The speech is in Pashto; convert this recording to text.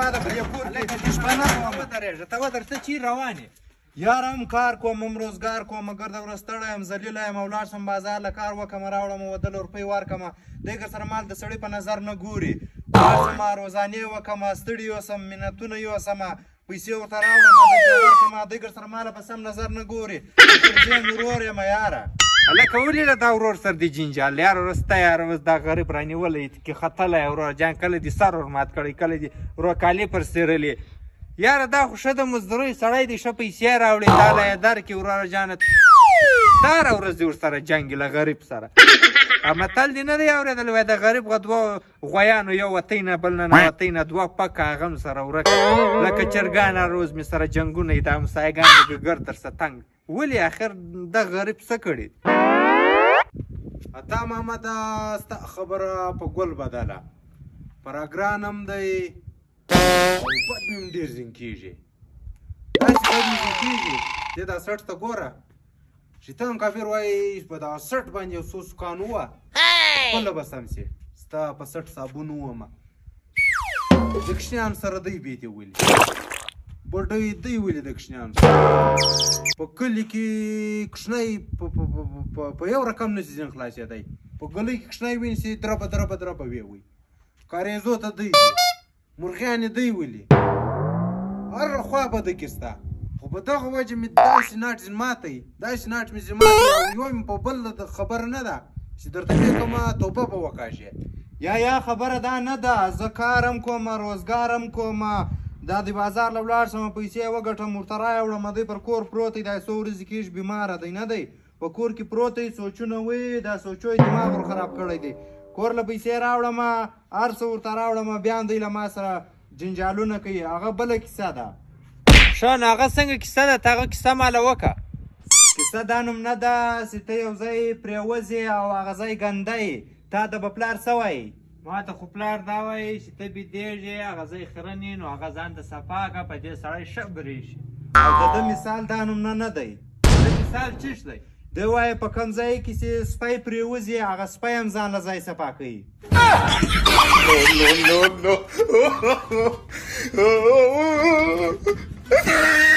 ما د په دې کور کې شپه نه کوم ودرېږه ته ودرېږه چیرې روان یې یاره هم کار کوم هم روزګار کوم ګرده ورځ ستړی یم ذلیله یم او لاړ شم بازار له کار وکړم راوړم 2 روپۍ ورکړم دی که سره مال د سړي په نظر نه ګوري لاړ شم روزانې وکړم ستړي یوسم منتونه یوسم پیسې ورته راوړم ورکړم دی که سره ماله په سم نظر نه ګوري زه ورور یم یاره هلکه ولې دا ورور سر دې جنجال یاره وروسته یاره اوس دا غریب رانیولی کې ختلی ورور جان کله دې سر ور مات کړی کله دې ورور کالي پر څېرلې یاره دا خو ښه د مزدورۍ سړی دی ښه پیسې راوړي تا له یې درکړي وراره جانه دا هره ورځ دې ورسره جنګي له غریب سره متل دې نه دی اورېدلی وایي د غریب دوه غویانو یو وتی نه بل نه نوتی نه دوه پکه هغه هم سره ورک لکه چرګان هر روز مې سره جنګونه یي دا همسایګان دې ګرد درسه تنګ ولې آخر دا غریب څه کړي تا محمده ستا خبره په ګل بدله پراګران هم دی او بد مې هم ډېر زین کېږي داسې بد مې زین کېږي دې دا سټ ته ګوره شیطان کافر وایي په دغه سټ باندې یو څو سکان ووه خپله به سم سي ستا په سټ صابون وومه د کشنیانو سره دی بیتې ولي بډۍ دی ولي د کشنیانو سره په کلي کې کشنی په یو رقم نشي ځین خلاصېدی په ګلۍ کې کشنی وینسي دربه دربه دربه وی وي کاریزو ته دی مرغیانې دی ولي هر خوا به ده کې ستا خو په دغه وجه مې داسې ناټ ځین ماتی داسې ناټ مې ځین ماتی او یو مې په بل خبره نه ده چې درته ویې کومه توبه به وکاشې یا خبره دا نه ده زه کار هم کومه روزګار هم کومه دا د بازار له ولاړ شم پیسې وګټم ورته راوړم دی پر کور پروت دی دا څو ورځې کېږي بیماره دی نه دی په کور کې پروت دی سوچونه وي دا سوچو یې دماغ ور خراب کړی دی کور له پیسې راوړم هر څه ورته راوړم بیا هم دی له ما سره جنجالونه کوي هغه بله کیسه ده ښه نو هغه څنګه کیسه ده ته هغه کیسه ماله وکړه کیسه دا نوم نه ده چې ته یو ځای پرېوځې او هغه ځای ګنده یې تا د به پلار څه وایي ما ته خو پلار دا وایي چې ته بېدېږې هغه ځای خرنې نو هغه ځان ته صفا کړه په دې سړی ښه برېښي او د ده مثال دا نوم نه دی د مثال چیش دی دی وایي په کوم ځای کې چې سپی پرېوځي هغه سپی هم ځان له ځای صفا کوي No.